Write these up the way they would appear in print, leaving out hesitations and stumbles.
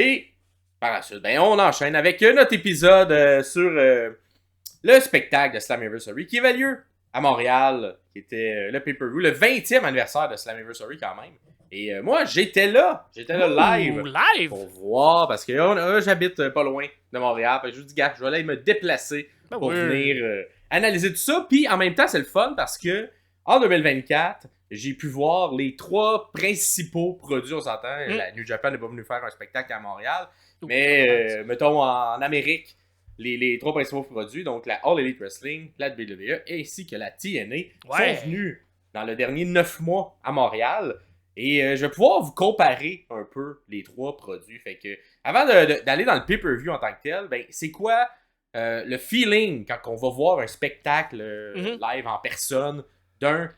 Et par la suite, on enchaîne avec notre épisode sur le spectacle de Slammiversary qui avait lieu à Montréal, qui était le pay-per-view, le 20e anniversaire de Slammiversary quand même. Et moi, j'étais là live pour voir, parce que j'habite pas loin de Montréal. Je vous dis, gars, je vais aller me déplacer pour venir analyser tout ça. Puis en même temps, c'est le fun parce que en 2024, j'ai pu voir les 3 principaux produits, on s'entend. La New Japan n'est pas venu faire un spectacle à Montréal. Mais, mettons, en Amérique, les 3 principaux produits, donc la All Elite Wrestling, la WWE, ainsi que la TNA, sont venus dans le dernier 9 mois à Montréal. Et je vais pouvoir vous comparer un peu les 3 produits. Fait que, avant d'aller dans le pay-per-view en tant que tel, c'est quoi le feeling quand on va voir un spectacle live en personne d'un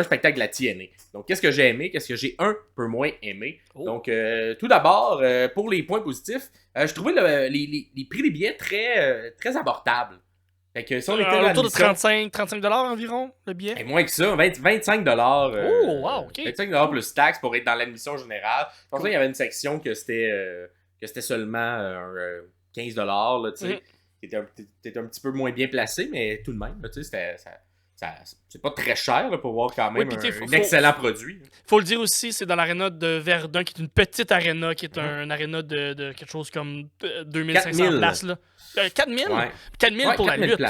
spectacle de la TNA. Donc, qu'est-ce que j'ai aimé, qu'est-ce que j'ai un peu moins aimé. Donc, tout d'abord, pour les points positifs, je trouvais les prix des billets très abordables. Fait que si on était autour de 35$ environ, le billet? Et moins que ça, 25$. Oh, wow, ok. 25$ plus taxes pour être dans l'admission générale. Je pensais qu'il y avait une section que c'était seulement 15$, là, tu sais, qui était un petit peu moins bien placé, mais tout de même, tu sais, c'est pas très cher là, pour voir quand même un excellent produit. Faut le dire aussi, c'est dans l'aréna de Verdun, qui est une petite aréna, qui est un aréna de quelque chose comme 2500 places. Là. 4000? Ouais. 4000 pour la lutte.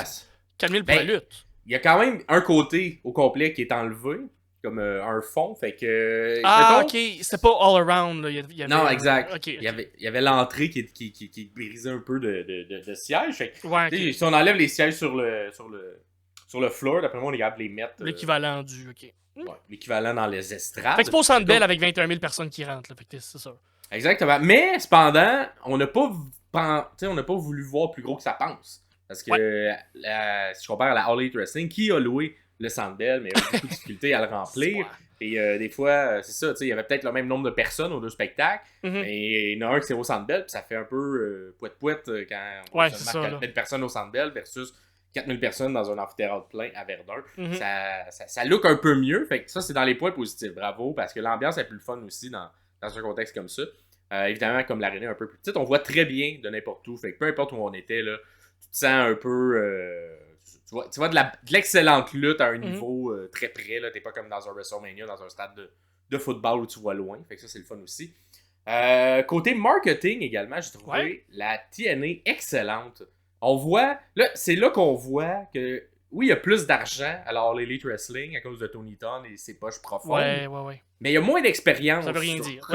4000 pour la lutte. Il y a quand même un côté au complet qui est enlevé, comme un fond, fait que... ok, c'était pas all around. Là. Il y avait non, exact. Okay. Il y avait l'entrée qui brisait un peu de sièges. Fait que, si on enlève les sièges sur le floor, d'après moi, on est capable de les mettre... L'équivalent du... OK. Ouais, l'équivalent dans les estrades. Fait que c'est pas au Centre Bell avec 21 000 personnes qui rentrent, là, fait que c'est ça. Exactement. Mais, cependant, on n'a pas voulu voir plus gros que ça pense. Parce que, si je compare à la All Elite Wrestling, qui a loué le Centre Bell, mais il y a beaucoup de difficultés à le remplir. Et des fois, c'est ça, il y avait peut-être le même nombre de personnes aux 2 spectacles, mais il y en a un qui c'est au Centre Bell, puis ça fait un peu poète-poète quand on a seulement 4000 personnes au Centre Bell versus 4000 personnes dans un amphithéâtre plein à Verdun. Ça look un peu mieux. Fait que ça, c'est dans les points positifs. Bravo, parce que l'ambiance est plus fun aussi dans un contexte comme ça. Évidemment, comme l'aréna est un peu plus petite, on voit très bien de n'importe où. Fait que peu importe où on était, là, tu te sens un peu... tu vois de l'excellente lutte à un niveau très près. Là. T'es pas comme dans un WrestleMania, dans un stade de football où tu vois loin. Fait que ça, c'est le fun aussi. Côté marketing également, j'ai trouvé la TNA excellente. On voit, là, c'est là qu'on voit que, oui, il y a plus d'argent à l'All Elite Wrestling à cause de Tony Khan et ses poches profondes. Mais il y a moins d'expérience sur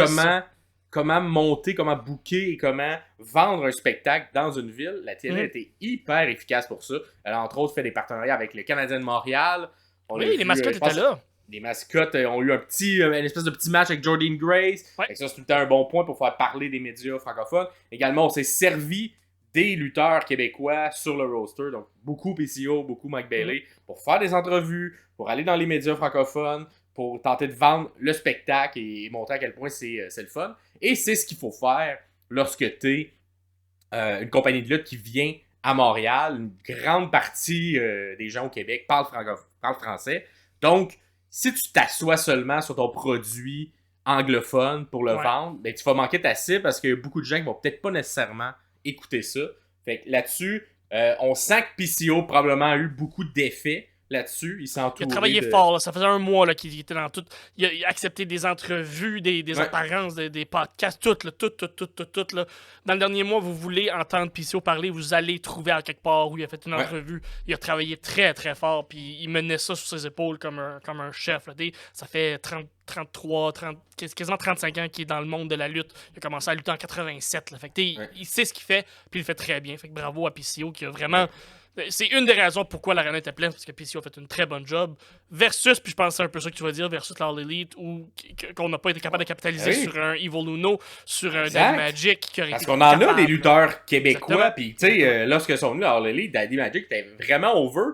comment monter, comment booker et comment vendre un spectacle dans une ville. La TNA était hyper efficace pour ça. Elle a entre autres fait des partenariats avec le Canadien de Montréal. Les mascottes étaient là. Les mascottes ont eu une espèce de petit match avec Jordynne Grace. Et ça, c'est tout le temps un bon point pour faire parler des médias francophones. Également, on s'est servi des lutteurs québécois sur le roster, donc beaucoup PCO, beaucoup Mike Bailey, pour faire des entrevues, pour aller dans les médias francophones, pour tenter de vendre le spectacle et montrer à quel point c'est le fun. Et c'est ce qu'il faut faire lorsque tu es une compagnie de lutte qui vient à Montréal. Une grande partie des gens au Québec parlent français. Donc, si tu t'assois seulement sur ton produit anglophone pour le vendre, ben, tu vas manquer ta cible parce qu'il y a beaucoup de gens qui vont peut-être pas nécessairement écouter ça. Fait que là-dessus, on sent que PCO probablement a eu beaucoup d'effets là-dessus. Il a travaillé fort, là. Ça faisait un mois là, qu'il était dans tout. Il a accepté des entrevues, des apparences, des podcasts, tout. Là. Dans le dernier mois, vous voulez entendre PCO parler, vous allez trouver à quelque part où il a fait une entrevue. Il a travaillé très, très fort, puis il menait ça sur ses épaules comme un chef. Là. Ça fait 33, quasiment 35 ans qu'il est dans le monde de la lutte. Il a commencé à lutter en 87. Là. Fait que, il sait ce qu'il fait, puis il le fait très bien. Fait que bravo à PCO qui a vraiment... C'est une des raisons pourquoi l'arena était pleine, parce que PCO a fait une très bonne job. Versus, puis je pense que c'est un peu ça que tu vas dire, versus l'All Elite, qu'on n'a pas été capable de capitaliser sur un Evil Uno, sur un Daddy Magic. Parce qu'on en a des lutteurs québécois, puis tu sais, lorsque sont venus à l'All Elite, Daddy Magic était vraiment over.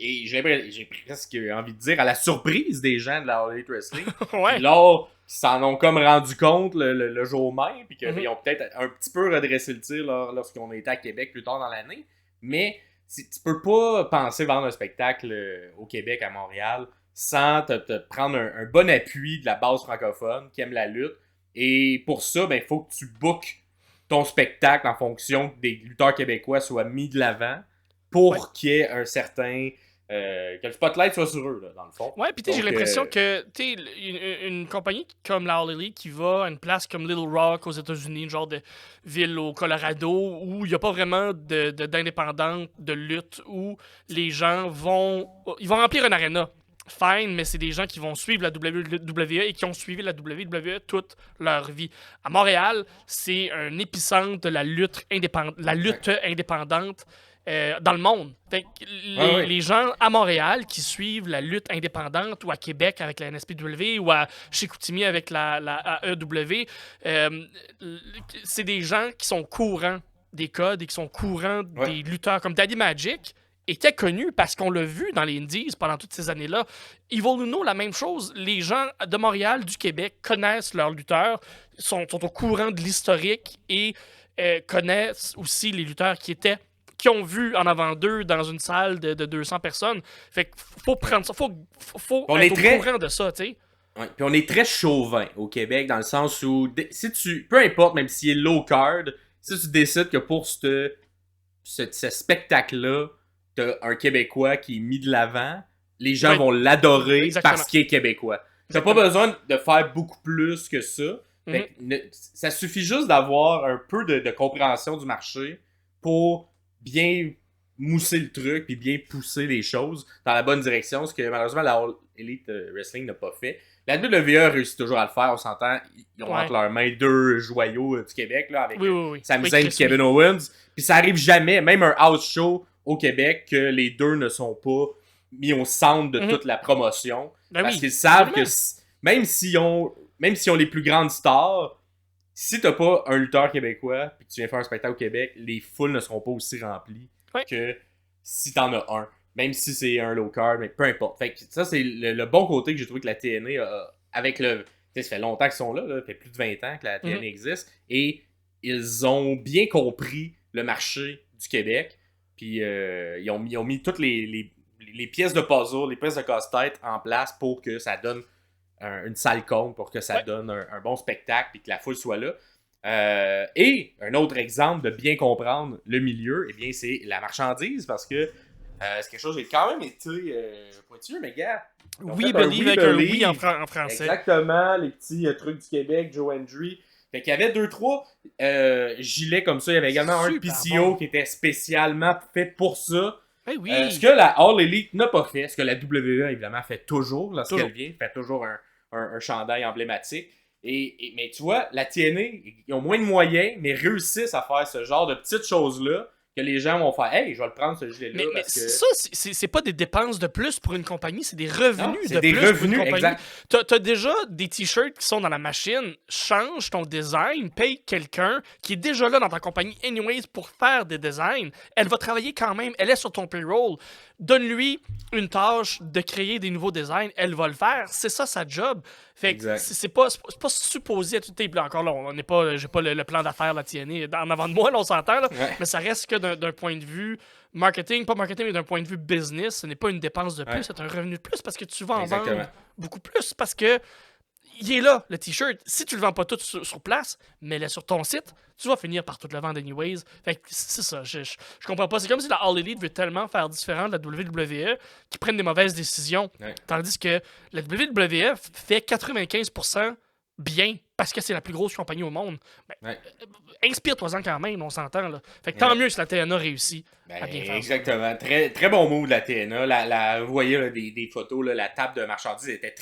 Et j'ai presque envie de dire à la surprise des gens de la All Elite Wrestling. Puis là, ils s'en ont comme rendu compte le jour même, puis qu'ils ont peut-être un petit peu redressé le tir lorsqu'on était à Québec plus tard dans l'année. Mais tu peux pas penser vendre un spectacle au Québec, à Montréal, sans te prendre un bon appui de la base francophone qui aime la lutte. Et pour ça, il faut que tu bookes ton spectacle en fonction que des lutteurs québécois soient mis de l'avant pour qu'il y ait un certain... que le spotlight soit sur eux, là, dans le fond. Ouais, puis j'ai l'impression que une compagnie comme la All Elite qui va à une place comme Little Rock aux États-Unis, une genre de ville au Colorado, où il n'y a pas vraiment d'indépendante de lutte, où les gens vont remplir un arena. Fine, mais c'est des gens qui vont suivre la WWE et qui ont suivi la WWE toute leur vie. À Montréal, c'est un épicentre de la lutte indépendante dans le monde. Fait que les gens à Montréal qui suivent la lutte indépendante, ou à Québec avec la NSPW, ou à Chicoutimi avec la AEW, c'est des gens qui sont courants des codes et qui sont courants des lutteurs comme Daddy Magic était connu parce qu'on l'a vu dans les Indies pendant toutes ces années-là. Evil Uno, la même chose. Les gens de Montréal, du Québec, connaissent leurs lutteurs, sont au courant de l'historique et connaissent aussi les lutteurs qui ont vu en avant d'eux dans une salle de 200 personnes. Fait qu'il faut prendre ça, faut être au courant de ça, tu sais. Ouais. Puis on est très chauvin au Québec dans le sens où, peu importe, même s'il est low card, si tu décides que pour ce spectacle-là, t'as un Québécois qui est mis de l'avant, les gens vont l'adorer parce qu'il est Québécois. T'as pas besoin de faire beaucoup plus que ça. Fait que ça suffit juste d'avoir un peu de compréhension du marché pour bien mousser le truc puis bien pousser les choses dans la bonne direction, ce que malheureusement la All Elite Wrestling n'a pas fait. La WWE réussit toujours à le faire, on s'entend. Ils ont entre leurs mains deux joyaux du Québec là, avec Sami Zayn et Kevin Owens. Puis ça arrive jamais, même un house show au Québec, que les deux ne sont pas mis au centre de toute la promotion. Parce qu'ils savent que même s'ils ont les plus grandes stars, si t'as pas un lutteur québécois puis que tu viens faire un spectacle au Québec, les foules ne seront pas aussi remplies que si t'en as un. Même si c'est un low card, mais peu importe. Fait que ça, c'est le bon côté que j'ai trouvé que la TNA a, avec le... ça fait longtemps qu'ils sont là, ça fait plus de 20 ans que la TNA existe, et ils ont bien compris le marché du Québec, puis ils ont mis toutes les pièces de puzzle, les pièces de casse-tête en place pour que ça donne une salle compte, pour que ça donne un bon spectacle, puis que la foule soit là. Et un autre exemple de bien comprendre le milieu, eh bien, c'est la marchandise, parce que c'est quelque chose qui a quand même été pointu, mais gars. Oui, Believe avec un oui en français. Exactement, les petits trucs du Québec, Joe Hendry. Fait qu'il y avait 2-3 gilets comme ça. Il y avait également un PCO qui était spécialement fait pour ça. Ce que la All Elite n'a pas fait, ce que la WWE évidemment fait toujours lorsqu'elle vient, fait toujours un chandail emblématique. Mais tu vois, la TNA, ils ont moins de moyens, mais réussissent à faire ce genre de petites choses-là que les gens vont faire « Hey, je vais le prendre ce gilet-là. » Mais ça, c'est pas des dépenses de plus pour une compagnie, c'est des revenus de plus pour une compagnie. Exact. T'as déjà des t-shirts qui sont dans la machine, change ton design, paye quelqu'un qui est déjà là dans ta compagnie anyways pour faire des designs. Elle va travailler quand même, elle est sur ton payroll. Donne-lui une tâche de créer des nouveaux designs, elle va le faire. C'est ça sa job. Fait que c'est pas supposé être... Encore là, j'ai pas le plan d'affaires la TNA en avant de moi, là, on s'entend, là, mais ça reste que d'un point de vue marketing, mais d'un point de vue business, ce n'est pas une dépense de plus, c'est un revenu de plus parce que tu vas en vendre beaucoup plus, parce que il est là, le t-shirt. Si tu le vends pas tout sur place, mets-le sur ton site, tu vas finir par tout le vendre anyways. Fait que c'est ça, je comprends pas. C'est comme si la All Elite veut tellement faire différent de la WWE qu'ils prennent des mauvaises décisions. Tandis que la WWE fait 95% bien parce que c'est la plus grosse compagnie au monde. Inspire-toi-en quand même, on s'entend. Là. Fait que tant mieux si la TNA réussit à bien faire. Exactement. Ça. Très, très bon move de la TNA. Vous voyez là, des photos, là, la table de marchandises était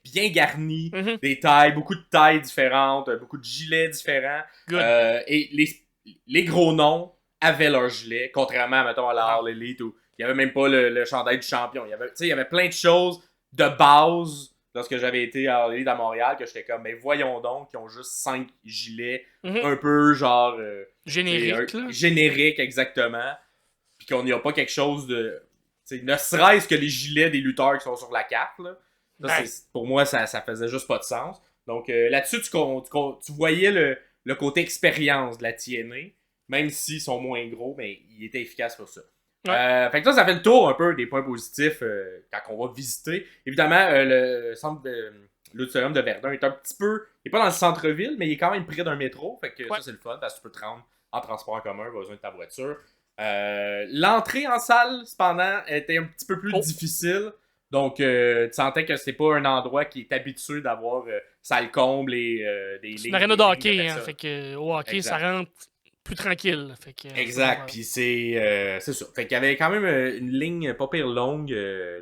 bien garnie. Des tailles, beaucoup de tailles différentes, beaucoup de gilets différents. Et les gros noms avaient leurs gilets, contrairement mettons, à la All Elite où il n'y avait même pas le chandail du champion. Il y avait plein de choses de base lorsque j'avais été à All Elite à Montréal que j'étais comme, mais voyons donc, qui ont juste 5 gilets un peu genre... générique, exactement. Puis qu'on n'y a pas quelque chose de... ne serait-ce que les gilets des lutteurs qui sont sur la carte. Là. Ça, pour moi, ça faisait juste pas de sens. Donc là-dessus, tu voyais le côté expérience de la TNA, même s'ils sont moins gros, mais il était efficace pour ça. Fait que ça fait le tour un peu des points positifs quand on va visiter. Évidemment, le centre l'auditorium de Verdun est un petit peu... Il est pas dans le centre-ville, mais il est quand même près d'un métro. Fait que ça, c'est le fun, parce que tu peux te rendre en transport en commun, pas besoin de ta voiture. L'entrée en salle, cependant, était un petit peu plus difficile. Donc, tu sentais que c'était pas un endroit qui est habitué d'avoir salle comble et des lignes. C'est une arène de hockey, hein. Fait que au hockey, ça rentre plus tranquille. Fait que, exact. Puis c'est ça. Fait qu'il y avait quand même une ligne pas pire longue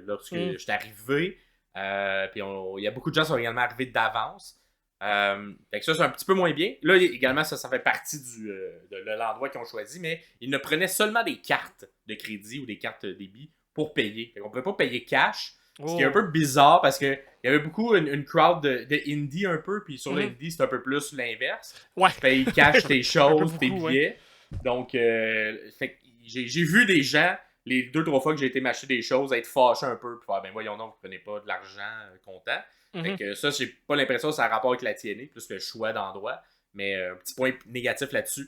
lorsque j'étais arrivé. Puis il y a beaucoup de gens qui sont également arrivés d'avance. Fait que ça, c'est un petit peu moins bien. Là, également, ça fait partie de l'endroit qu'ils ont choisi, mais ils ne prenaient seulement des cartes de crédit ou des cartes débit pour payer. Fait qu'on ne pouvait pas payer cash. Ce qui est un peu bizarre parce qu'il y avait beaucoup une crowd de indie un peu, puis sur l'indie, c'est un peu plus l'inverse. Ouais. Tu payes cash tes choses, tes billets. Donc, fait que j'ai vu des gens, les 2-3 fois que j'ai été m'acheter des choses, être fâchés un peu, puis faire, ben voyons donc, vous prenez pas de l'argent comptant. Fait que ça, j'ai pas l'impression que ça a rapport avec la TNA, plus que le choix d'endroit. Mais un petit point négatif là-dessus.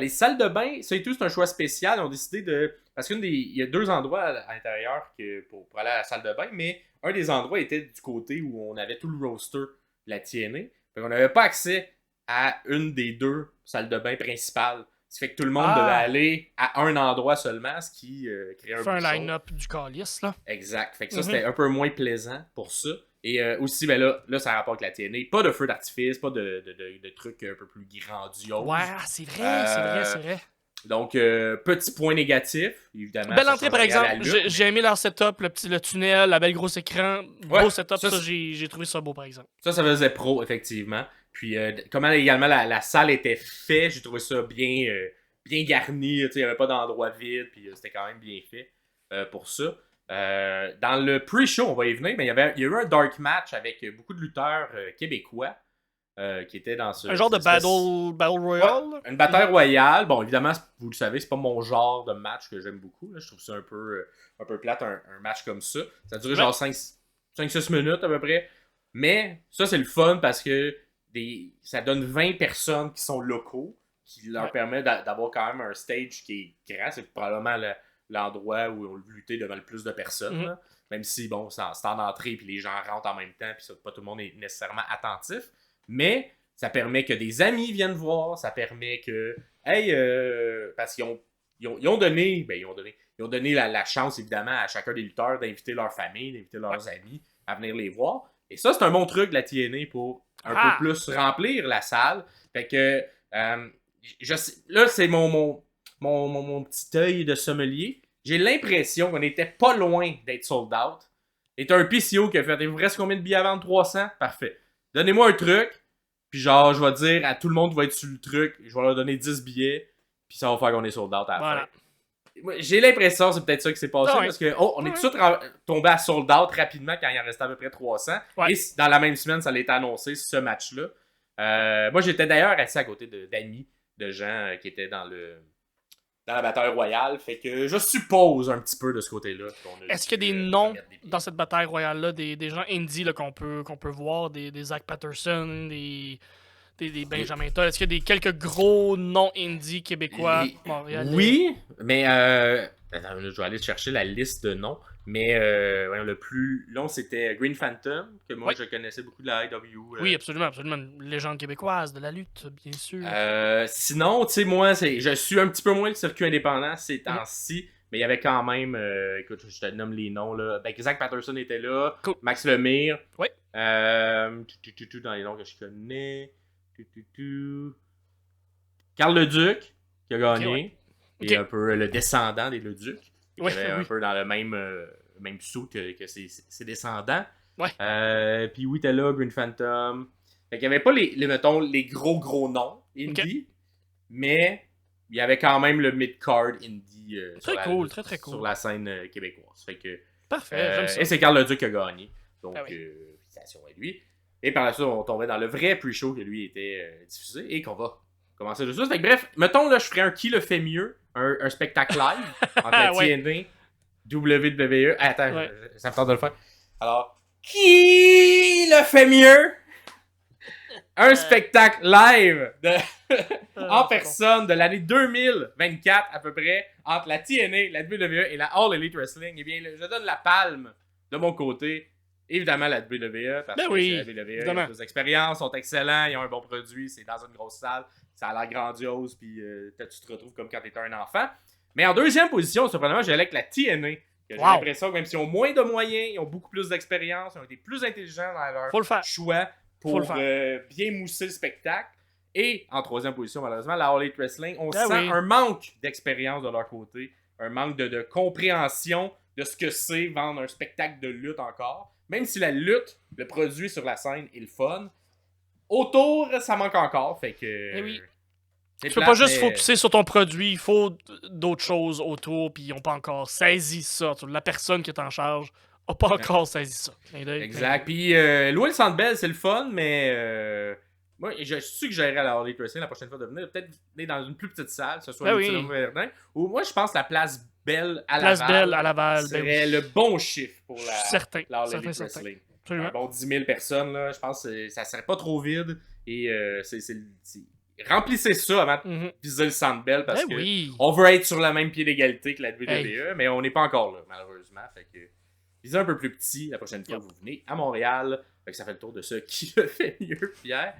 Les salles de bain, ça et tout, c'est un choix spécial. Ils ont décidé de... Parce qu'il y a 2 endroits à l'intérieur pour aller à la salle de bain, mais un des endroits était du côté où on avait tout le roster de la TNA. Fait qu'on n'avait pas accès à une des 2 salles de bain principales. Ce qui fait que tout le monde devait aller à un endroit seulement, ce qui crée un line-up du calice, là. Exact. Fait que ça, c'était un peu moins plaisant pour ça. Et aussi, ben là, ça a rapport avec la TNA. Pas de feu d'artifice, pas de trucs un peu plus grandioses. Ouais, c'est vrai, c'est vrai. Donc, petit point négatif, évidemment. Belle entrée, par exemple. J'ai aimé leur setup, le tunnel, la belle grosse écran. Beau setup, ça j'ai trouvé ça beau, par exemple. Ça faisait pro, effectivement. Puis, comment également la salle était faite, j'ai trouvé ça bien garni. Il n'y avait pas d'endroit vide, puis c'était quand même bien fait pour ça. Dans le pre-show, on va y venir, mais il y a eu un dark match avec beaucoup de lutteurs québécois qui étaient dans ce... Un genre de battle royale? Ouais, une bataille royale. Bon, évidemment, vous le savez, c'est pas mon genre de match que j'aime beaucoup. Là. Je trouve ça un peu plate, un match comme ça. Ça a duré genre 5-6 minutes à peu près. Mais ça, c'est le fun parce que ça donne 20 personnes qui sont locaux, qui leur permet d'avoir quand même un stage qui est grand. C'est probablement l'endroit où on veut lutter devant le plus de personnes. Là. Même si, bon, c'est en entrée puis les gens rentrent en même temps puis ça, pas tout le monde est nécessairement attentif. Mais ça permet que des amis viennent voir. Ça permet que... parce qu'ils ont donné la chance, évidemment, à chacun des lutteurs d'inviter leur famille, d'inviter leurs amis à venir les voir. Et ça, c'est un bon truc de la TNA pour un peu plus remplir la salle. Fait que... là, c'est mon petit œil de sommelier. J'ai l'impression qu'on était pas loin d'être sold out. Et t'as un PCO qui a fait, il vous reste combien de billets à vendre? 300? Parfait. Donnez-moi un truc, puis genre, je vais dire à tout le monde qui va être sur le truc, je vais leur donner 10 billets, puis ça va faire qu'on est sold out à la fin. J'ai l'impression que c'est peut-être ça qui s'est passé, parce que on est tout de suite tombé à sold out rapidement quand il en restait à peu près 300. Et dans la même semaine, ça a été annoncé, ce match-là. Moi, j'étais d'ailleurs assis à côté d'amis, de gens qui étaient dans la bataille royale. Fait que je suppose un petit peu de ce côté-là. Est-ce qu'il y a des noms dans cette bataille royale-là, des gens indie là, qu'on peut voir, des Zach Patterson, des Benjamin Toll? Est-ce qu'il y a quelques gros noms indie québécois montréalais? Oui, mais je vais aller chercher la liste de noms. Mais le plus long, c'était Green Phantom, que moi, je connaissais beaucoup de la IW. Oui, absolument. Une légende québécoise de la lutte, bien sûr. Sinon, tu sais, moi, je suis un petit peu moins le circuit indépendant ces temps-ci, mais il y avait quand même, écoute, je te nomme les noms, là. Ben, Zach Patterson était là, Max Lemire. Oui. Dans les noms que je connais. Carl Leduc, qui a gagné. Et un peu le descendant des Leduc. Il avait un peu dans le même sou que ses descendants. Ouais. Puis oui, t'es là, Green Phantom. Fait qu'il n'y avait pas mettons, les gros noms indie, mais il y avait quand même le mid-card indie très cool. sur la scène québécoise. Fait que, parfait, j'aime ça. Et c'est Carl Leduc qui a gagné. Donc, félicitations à lui. Et par la suite, on tombait dans le vrai pre-show que lui était diffusé et qu'on va commencer de suite. Fait que bref, mettons, là, je ferais un qui le fait mieux, un spectacle live entre la TNA, WWE. Attends, ça me tente de le faire. Alors, qui le fait mieux? Un spectacle live en personne de l'année 2024 à peu près entre la TNA, la WWE et la All Elite Wrestling. Eh bien, je donne la palme de mon côté Évidemment, la WWE, parce Ben que oui, c'est la WWE, ils évidemment. ont plus d'expérience, sont excellents, ils ont un bon produit, c'est dans une grosse salle, ça a l'air grandiose, puis tu te retrouves comme quand t'étais un enfant. Mais en deuxième position, surprenamment, j'allais avec la TNA. J'ai Wow. l'impression que même s'ils ont moins de moyens, ils ont beaucoup plus d'expérience, ils ont été plus intelligents dans leur Faut le faire. choix pour Faut le bien mousser le spectacle. Et en troisième position, malheureusement, la All Elite Wrestling, on Ben sent oui. un manque d'expérience de leur côté, un manque de compréhension de ce que c'est vendre un spectacle de lutte encore. Même si la lutte, le produit sur la scène est le fun, autour, ça manque encore. Fait que. Eh oui. c'est Tu peux plate, pas juste mais- focuser sur ton produit, il faut d'autres choses autour, puis ils ont pas encore saisi ça. La personne qui est en charge a pas encore saisi ça. Clin d'œil, Exact. clin d'œil. Puis louer le Centre Bell, c'est le fun, mais moi, je suis que j'irai à la All Elite Wrestling la prochaine fois de venir. Peut-être venir dans une plus petite salle, que ce soit Ben le oui. Salon Verdun. Ou moi, je pense la Place Belle à Place Laval Belle à Laval, ben serait oui. le bon chiffre pour Je suis certain. la All certain, Elite certain. Wrestling. Absolument. Un bon 10 000 personnes, là, je pense que ça serait pas trop vide. Et remplissez ça avant de Mhm. viser le Centre Bell parce Ben que oui. on veut être sur le même pied d'égalité que la WWE, Hey. mais on n'est pas encore là, malheureusement. Fait que visez un peu plus petit la prochaine fois que vous venez à Montréal. Fait que ça fait le tour de ce qui le fait mieux, Pierre.